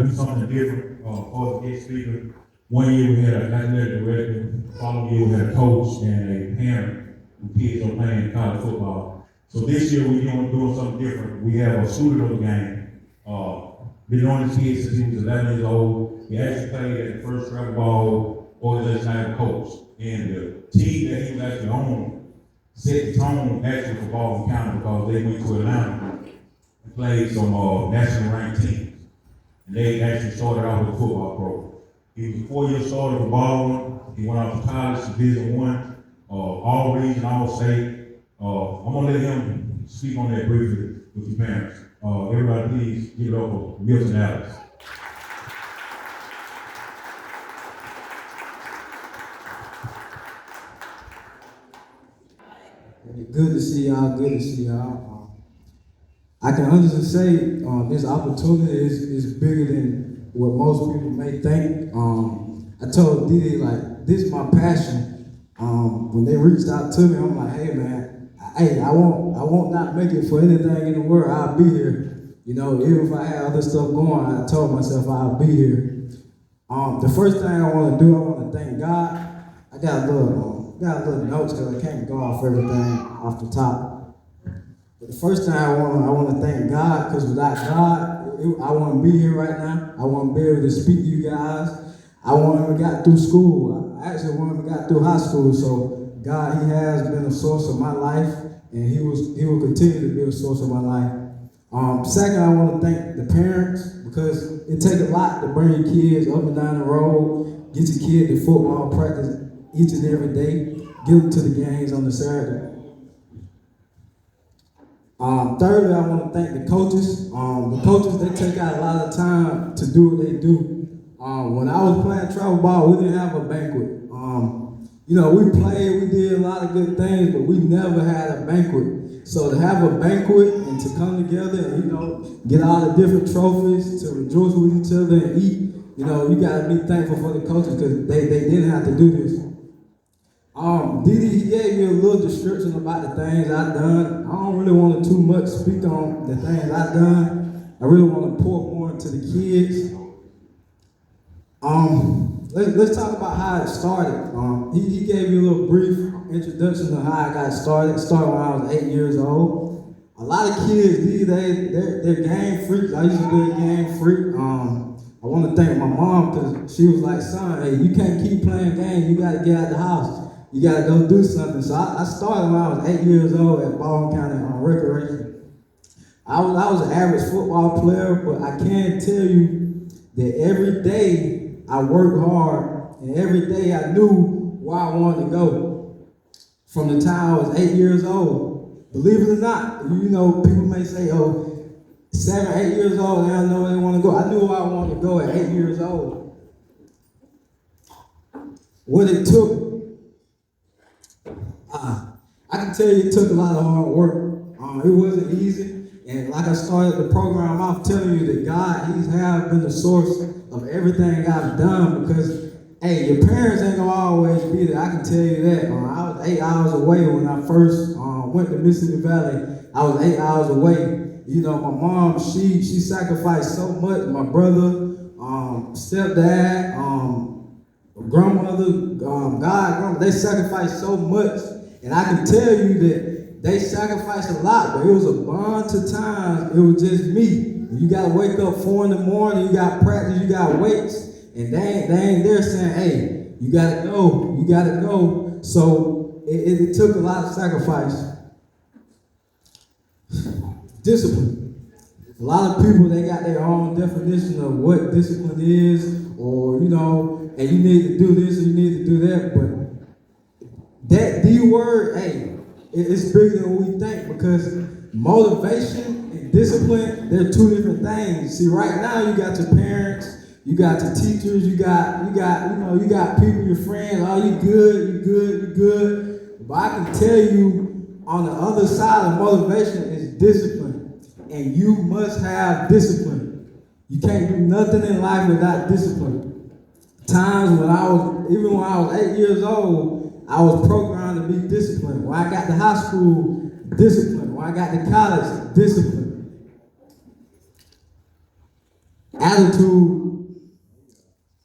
do something different for the guest speaker. One year we had an athletic director, the following year we had a coach and a parent who kids are playing college football. So this year we're doing something different. We have a student of the game. Been knowing this kid since he was 11 years old. He actually played at the first travel ball organization I had coached. And the team that he was actually on set the tone actually for Baldwin County because they went to Atlanta and played some national ranked teams. And they actually started out with a football program. He was a 4-year starter for Baldwin. He went off to college, Division I, all region, all state. I'm gonna let him speak on that briefly with your parents. Everybody please give it up for Melvin Adams. Good to see y'all, good to see y'all. I can honestly say this opportunity is bigger than what most people may think. I told Didi, like, this is my passion. When they reached out to me, I'm like, hey man, I won't not make it for anything in the world. I'll be here. You know, even if I had other stuff going, I told myself I'll be here. The first thing I want to do, I want to thank God. I got a little notes because I can't go off everything off the top. But the first thing I want to thank God, because without God, I wouldn't be here right now. I wouldn't be able to speak to you guys. I wouldn't even got through school. I actually wouldn't even got through high school. So God, He has been a source of my life, and He will continue to be a source of my life. Second, I want to thank the parents, because it takes a lot to bring your kids up and down the road, get your kid to football practice each and every day, get them to the games on the Saturday. Thirdly, I want to thank the coaches. The coaches, they take out a lot of time to do what they do. When I was playing travel ball, we didn't have a banquet. You know, we played, we did a lot of good things, but we never had a banquet. So to have a banquet and to come together and, you know, get all the different trophies, to rejoice with each other and eat, you know, you got to be thankful for the coaches because they didn't have to do this. Didi, he gave me a little description about the things I've done. I don't really want to too much speak on the things I've done. I really want to pour more into the kids. Let's talk about how it started. He gave me a little brief introduction to how I got started. It started when I was 8 years old. A lot of kids these days, they're game freaks. I used to be a game freak. I want to thank my mom because she was like, son, hey, you can't keep playing games. You got to get out the house. You got to go do something. So I started when I was 8 years old at Baldwin County Recreation. I was an average football player, but I can tell you that every day I worked hard, and every day I knew where I wanted to go. From the time I was 8 years old, believe it or not, you know, people may say, oh, 7, 8 years old, they don't know where they want to go. I knew where I wanted to go at 8 years old. What it took, I can tell you it took a lot of hard work. It wasn't easy. And like I started the program off telling you that God, He has been the source of everything I've done because, hey, your parents ain't gonna always be there. I can tell you that. I was 8 hours away when I first went to Mississippi Valley. I was 8 hours away. You know, my mom, she sacrificed so much. My brother, stepdad, grandmother, grandmother, they sacrificed so much. And I can tell you that they sacrificed a lot, but it was a bunch of times it was just me. You gotta wake up 4 in the morning, you got practice, you got weights, and they ain't there saying, hey, you gotta go. So it took a lot of sacrifice. Discipline. A lot of people, they got their own definition of what discipline is, or, you know, and you need to do this or you need to do that, but that D word, hey, it's bigger than what we think because motivation and discipline, they're two different things. See, right now you got your parents, you got your teachers, you got people, your friends, oh, you good. But I can tell you on the other side of motivation is discipline. And you must have discipline. You can't do nothing in life without discipline. Times when I was 8 years old, I was programmed to be disciplined. When I got to high school, discipline. When I got to college, discipline. attitude.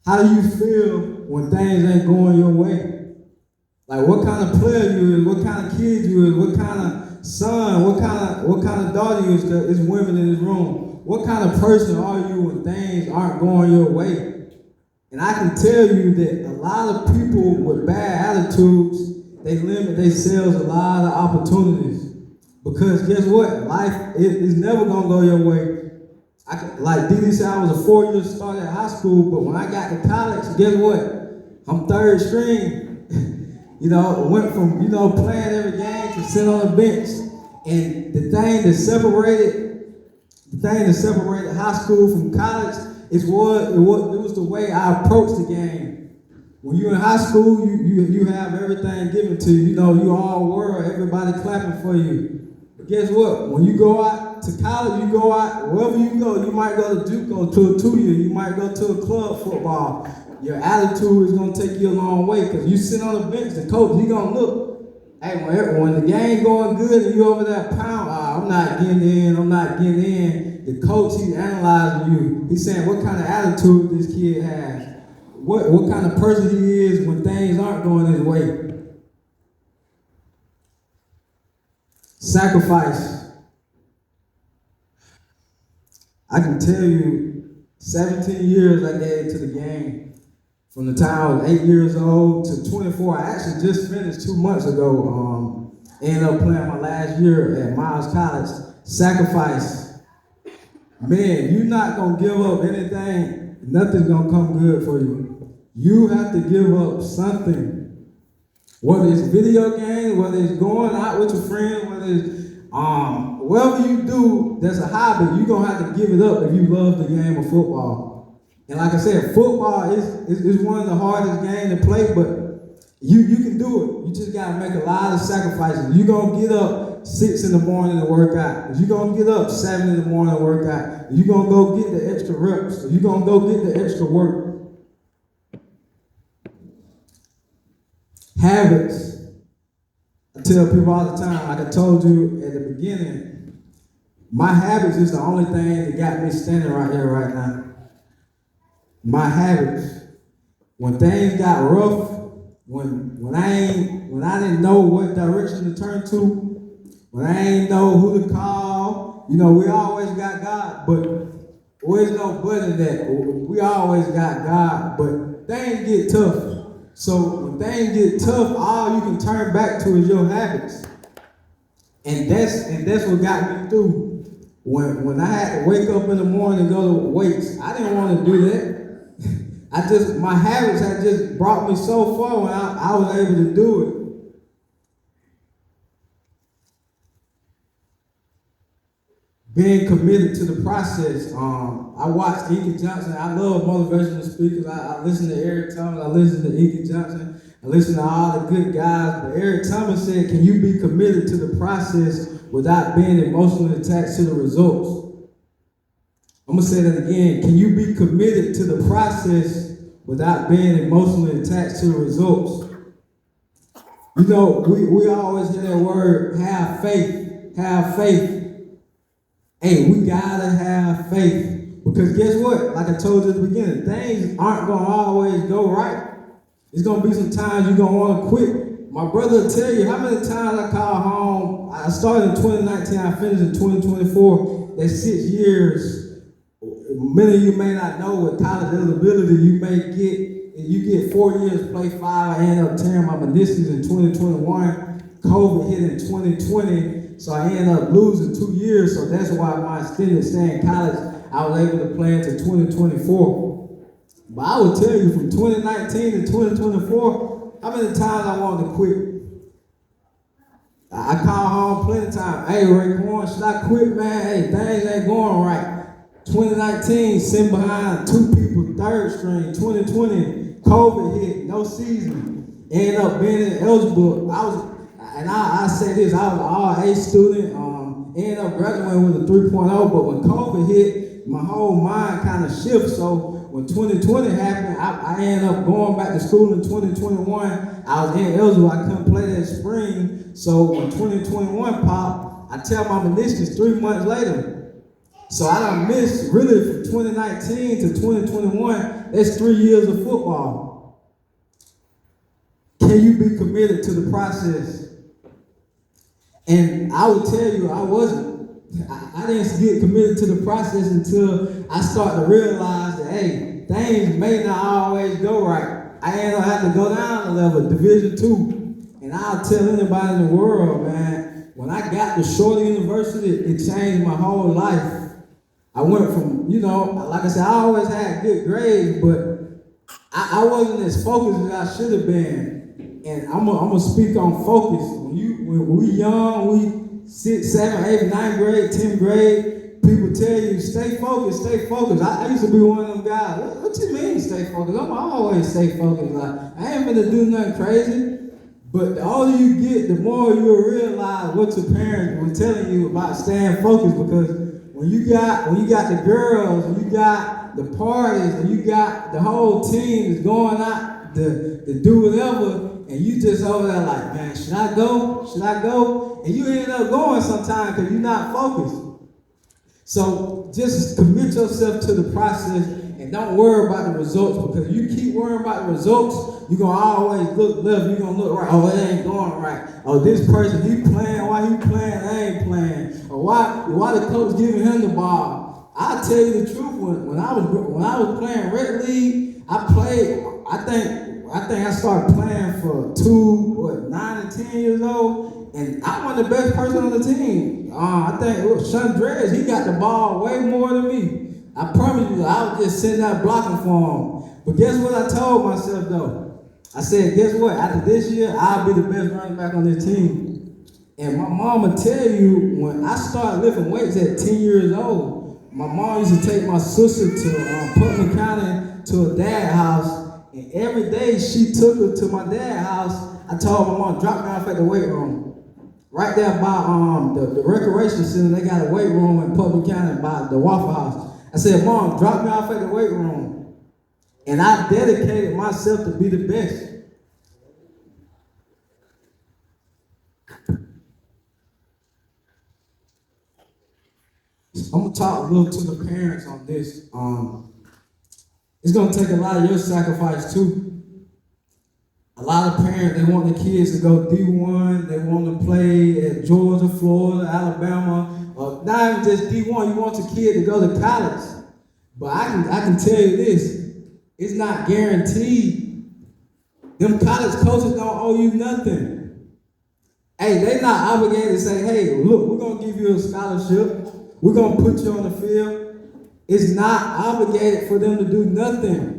How do you feel when things ain't going your way? Like what kind of player you is, what kind of kid you is, what kind of son, what kind of daughter you is. There's women in this room. What kind of person are you when things aren't going your way? And I can tell you that a lot of people with bad attitudes, they limit themselves a lot of opportunities. Because guess what? Life is never gonna go your way. Like Didi said, I was a 4-year starter at high school, but when I got to college, guess what? I'm third string. Went from, playing every game to sit on the bench. And the thing that separated high school from college it was the way I approached the game. When you're in high school, you have everything given to you. You all world, everybody clapping for you. But guess what? When you go out to college, you go out, wherever you go, you might go to JUCO to a 2-year, you might go to a club football. Your attitude is going to take you a long way because you sit on the bench, the coach, he going to look. Hey, when the game going good and you over there pound, I'm not getting in. The coach, he's analyzing you. He's saying what kind of attitude this kid has. What kind of person he is when things aren't going his way. Sacrifice. I can tell you 17 years I gave to the game. From the time I was 8 years old to 24. I actually just finished 2 months ago. Ended up playing my last year at Miles College. Sacrifice. Man, you're not going to give up anything. Nothing's going to come good for you. You have to give up something. Whether it's video games, whether it's going out with your friends, whether it's whatever you do that's a hobby, you're going to have to give it up if you love the game of football. And like I said, football is one of the hardest games to play, but you can do it. You just got to make a lot of sacrifices. You're going to get up 6 in the morning to work out. You're going to get up 7 in the morning to work out. You're going to go get the extra reps. You're going to go get the extra work. Habits. I tell people all the time, like I told you at the beginning, my habits is the only thing that got me standing right here right now. My habits. When things got rough, when I didn't know what direction to turn to, when I ain't know who to call, we always got God, but there's no but in that. We always got God, but things get tough. So when things get tough, all you can turn back to is your habits. And that's what got me through. When I had to wake up in the morning and go to weights, I didn't want to do that. My habits had just brought me so far when I was able to do it. Being committed to the process. I watched Inky Johnson. I love motivational speakers. I listen to Eric Thomas. I listen to Inky Johnson. I listen to all the good guys. But Eric Thomas said, can you be committed to the process without being emotionally attached to the results? I'm going to say that again. Can you be committed to the process without being emotionally attached to the results? We always hear that word, have faith. Have faith. Hey, we gotta have faith. Because guess what? Like I told you at the beginning, things aren't gonna always go right. There's gonna be some times you're gonna wanna quit. My brother will tell you how many times I call home. I started in 2019, I finished in 2024. That's 6 years. Many of you may not know with college eligibility, you get 4 years to play 5. I ended up tearing my meniscus in 2021. COVID hit in 2020. So I ended up losing 2 years, so that's why my extended stay in college, I was able to play into 2024. But I will tell you, from 2019 to 2024, how many times I wanted to quit. I call home plenty of times. Hey, Raekwon, should I quit, man? Hey, things ain't going right. 2019, sitting behind 2 people, third string. 2020, COVID hit, no season. Ended up being ineligible. I say this, I was an all-A student, ended up graduating with a 3.0, but when COVID hit, my whole mind kind of shifted. So when 2020 happened, I ended up going back to school in 2021. I was ineligible, I couldn't play that spring. So when 2021 popped, I tell my meniscus 3 months later. So I done missed really from 2019 to 2021. That's 3 years of football. Can you be committed to the process? And I would tell you, I wasn't. I didn't get committed to the process until I started to realize that, hey, things may not always go right. I ain't gonna have to go down a level, Division II. And I'll tell anybody in the world, man, when I got to Shorter University, it changed my whole life. I went from, like I said, I always had good grades, but I wasn't as focused as I should have been. And I'm gonna speak on focus. When we young, we 6th, 7th, 8th, 9th grade, 10th grade, people tell you, stay focused, stay focused. I used to be one of them guys. What you mean stay focused? I'm always stay focused. Like, I ain't gonna do nothing crazy. But the older you get, the more you'll realize what your parents were telling you about staying focused. Because when you got the girls, when you got the parties, and you got the whole team is going out to do whatever, and you just over there like, man, should I go? Should I go? And you end up going sometimes because you're not focused. So just commit yourself to the process and don't worry about the results, because you keep worrying about the results, you're going to always look left, you're going to look right. Oh, it ain't going right. Oh, this person, he playing, why he playing, I ain't playing. Or why the coach giving him the ball? I'll tell you the truth, when I was playing Red League, I think I started playing for 9 and 10 years old, and I wasn't the best person on the team. I think it was Chandres, he got the ball way more than me. I promise you, I was just sitting there blocking for him. But guess what I told myself though? I said, guess what? After this year, I'll be the best running back on this team. And my mom will tell you, when I started lifting weights at 10 years old, my mom used to take my sister to Putnam County to a dad's house. And every day she took her to my dad's house. I told my mom, drop me off at the weight room. Right there by the recreation center, they got a weight room in Putnam County by the Waffle House. I said, Mom, drop me off at the weight room. And I dedicated myself to be the best. I'm going to talk a little to the parents on this. It's going to take a lot of your sacrifice too. A lot of parents, they want their kids to go D1, they want to play at Georgia, Florida, Alabama, or not even just D1, you want your kid to go to college. But I can tell you this, it's not guaranteed. Them college coaches don't owe you nothing. Hey, they not obligated to say, hey, look, we're going to give you a scholarship. We're going to put you on the field. It's not obligated for them to do nothing.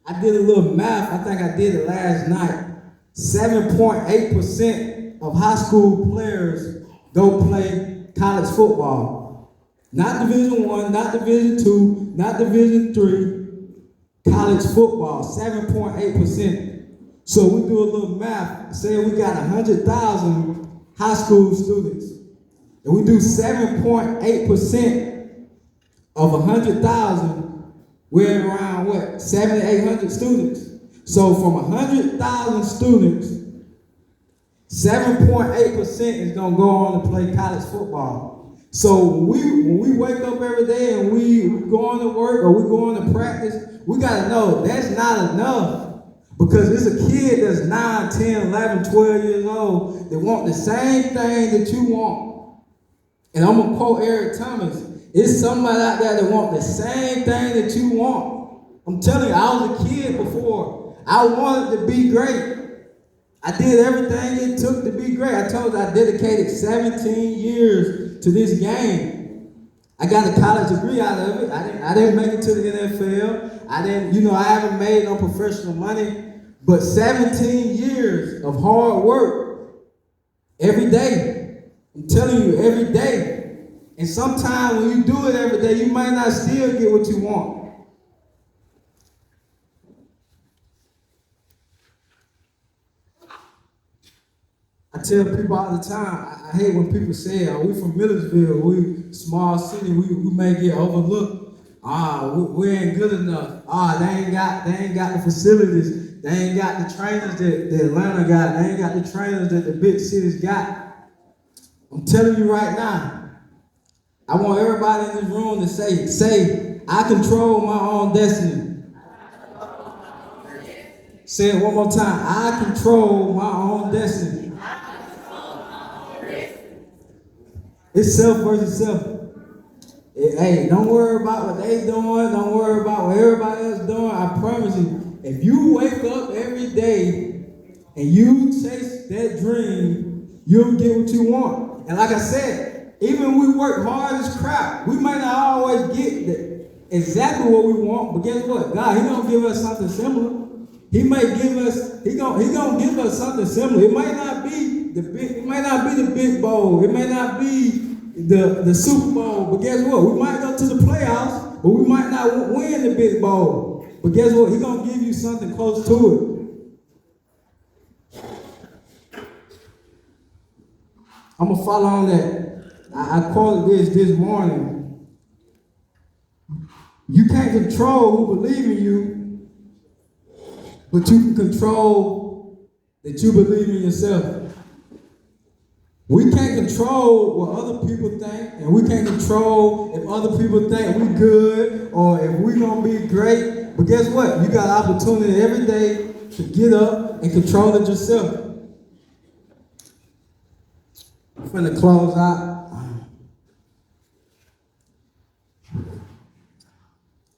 I did a little math. I think I did it last night. 7.8% of high school players go play college football. Not Division I, not Division II, not Division III. College football, 7.8%. So we do a little math. Say we got 100,000 high school students. And we do 7.8% of 100,000, we're around what? 700 to 800 students. So from 100,000 students, 7.8% is gonna go on to play college football. So when we wake up every day and we going to work or we going to practice, we gotta know that's not enough. Because it's a kid that's 9, 10, 11, 12 years old that want the same thing that you want. And I'm gonna quote Eric Thomas. It's somebody out there that want the same thing that you want. I'm telling you, I was a kid before. I wanted to be great. I did everything it took to be great. I told you I dedicated 17 years to this game. I got a college degree out of it. I didn't make it to the NFL. I haven't made no professional money. But 17 years of hard work every day. I'm telling you, every day. And sometimes when you do it every day, you might not still get what you want. I tell people all the time, I hate when people say, we from Millersville, we small city, we may get overlooked. We ain't good enough. They ain't got the facilities. They ain't got the trainers that Atlanta got. They ain't got the trainers that the big cities got. I'm telling you right now, I want everybody in this room to say, I control my own destiny. Say it one more time. I control my own destiny. It's self versus self. Hey, don't worry about what they doing. Don't worry about what everybody else doing. I promise you, if you wake up every day and you chase that dream, you'll get what you want. And like I said, even we work hard as crap, we might not always get exactly what we want, but guess what? God, He gonna give us something similar. He gonna give us something similar. It might not be the big bowl. It may not be the Super Bowl, but guess what? We might go to the playoffs, but we might not win the big bowl. But guess what? He's gonna give you something close to it. I'm gonna follow on that. I quoted this morning. You can't control who believe in you, but you can control that you believe in yourself. We can't control what other people think, and we can't control if other people think we good or if we gonna be great. But guess what? You got opportunity every day to get up and control it yourself. I'm finna close out.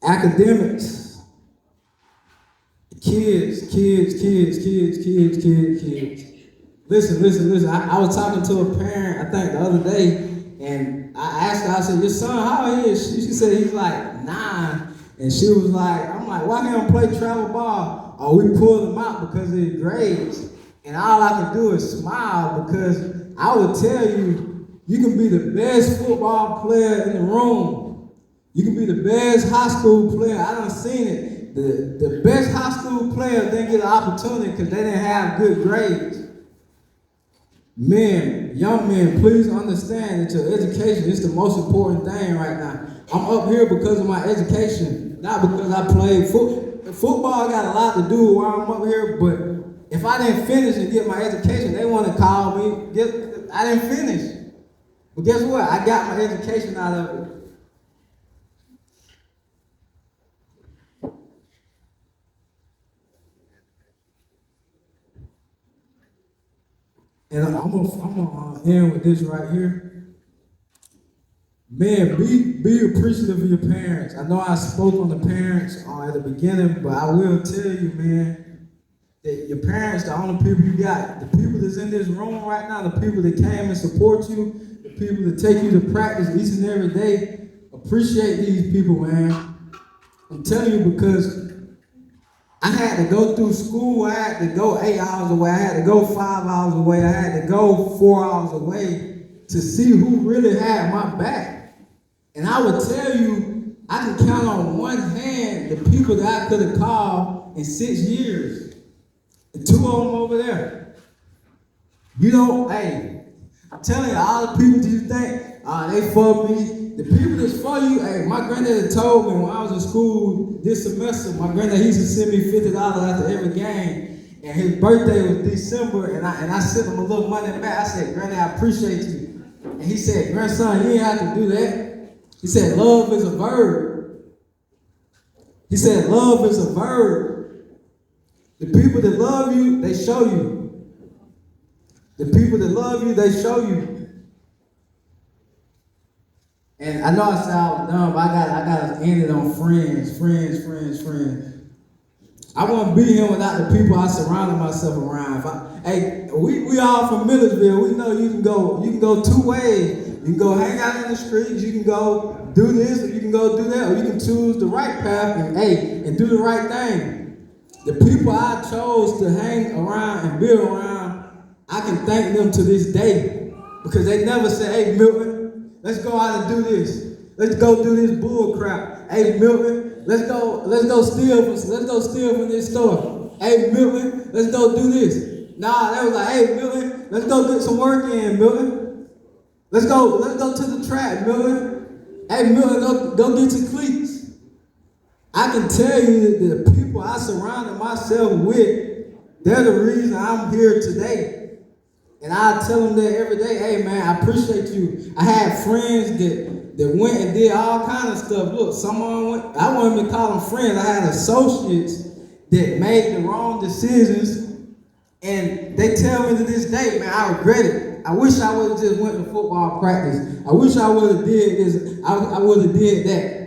Academics. Kids. Listen. I was talking to a parent, I think the other day, and I asked her, I said, your son, how old is he? She said he's like 9. And she was like, I'm like, why can't he play travel ball? Oh, we pulled him out because of his grades. And all I can do is smile because I would tell you, you can be the best football player in the room. You can be the best high school player. I done seen it. The best high school player didn't get an opportunity because they didn't have good grades. Men, young men, please understand that your education is the most important thing right now. I'm up here because of my education, not because I played football. Football got a lot to do with why I'm up here, but if I didn't finish and get my education, they want to call me. I didn't finish. But guess what? I got my education out of it. And I'm gonna end with this right here. Man, be appreciative of your parents. I know I spoke on the parents at the beginning, but I will tell you, man, that your parents, the only people you got. The people that's in this room right now, the people that came and support you, the people that take you to practice each and every day. Appreciate these people, man. I'm telling you because I had to go through school. I had to go 8 hours away. I had to go 5 hours away. I had to go 4 hours away to see who really had my back. And I would tell you, I can count on one hand the people that I could have called in 6 years. And 2 of them over there. You know, hey, I'm telling you, all the people that you think, they for me. The people that's for you, hey, my granddad told me when I was in school this semester, my granddad used to send me $50 after every game, and his birthday was December, and I sent him a little money back. I said, Granddad, I appreciate you. And he said, grandson, you ain't have to do that. He said, love is a verb. He said, love is a verb. The people that love you, they show you. The people that love you, they show you. And I know I said I was dumb, but I got to end it on friends. I wouldn't be here without the people I surrounded myself around. We all from Millersville. We know you can go 2 ways. You can go hang out in the streets. You can go do this, or you can go do that, or you can choose the right path and do the right thing. The people I chose to hang around and be around, I can thank them to this day because they never said, "Hey, Milton, let's go out and do this. Let's go do this bull crap. Hey, Milton, let's go steal from this store. Hey, Milton, let's go do this." Nah, they was like, "Hey, Milton, let's go get some work in, Milton. Let's go to the track, Milton. Hey, Milton, go get your cleats." I can tell you that the people I surrounded myself with, they're the reason I'm here today. And I tell them that every day, hey man, I appreciate you. I had friends that went and did all kind of stuff. Look, I won't even call them friends. I had associates that made the wrong decisions, and they tell me to this day, man, I regret it. I wish I would have just went to football practice. I wish I would have did this. I would have did that.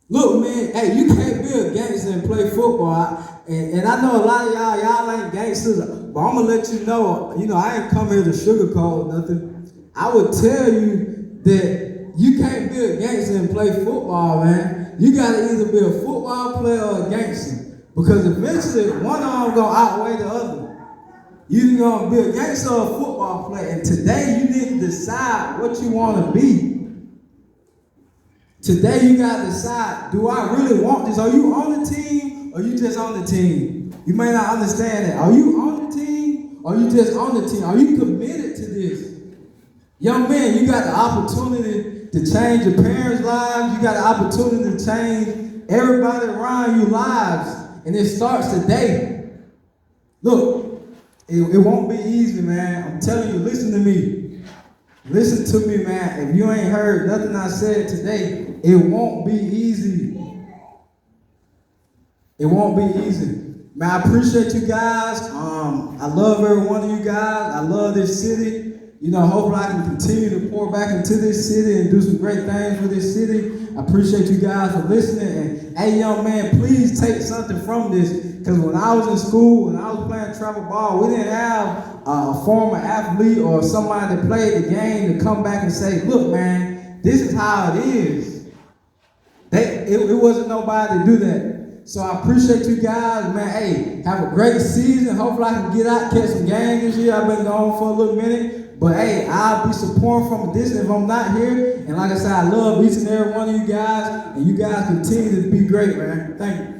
Look, man, hey, you can't be a gangster and play football. And I know a lot of y'all ain't gangsters, but I'm gonna let you know, I ain't come here to sugarcoat nothing. I would tell you that you can't be a gangster and play football, man. You gotta either be a football player or a gangster. Because eventually, one of them gonna outweigh the other. You're gonna be a gangster or a football player. And today, you need to decide what you wanna be. Today, you gotta decide, do I really want this? Are you on the team or you just on the team? You may not understand that. Are you on the team or you just on the team? Are you committed to this? Young man, you got the opportunity to change your parents' lives. You got the opportunity to change everybody around you lives. And it starts today. Look, it won't be easy, man. I'm telling you, listen to me. Listen to me, man. If you ain't heard nothing I said today, it won't be easy. It won't be easy. Man, I appreciate you guys. I love every one of you guys. I love this city. Hopefully I can continue to pour back into this city and do some great things for this city. I appreciate you guys for listening. And hey, young man, please take something from this. Because when I was in school, when I was playing travel ball, we didn't have a former athlete or somebody that played the game to come back and say, look, man, this is how it is. It wasn't nobody to do that. So I appreciate you guys, man. Hey, have a great season. Hopefully I can get out, catch some games this year. I've been gone for a little minute. But hey, I'll be supporting from a distance if I'm not here. And like I said, I love each and every one of you guys. And you guys continue to be great, man. Thank you.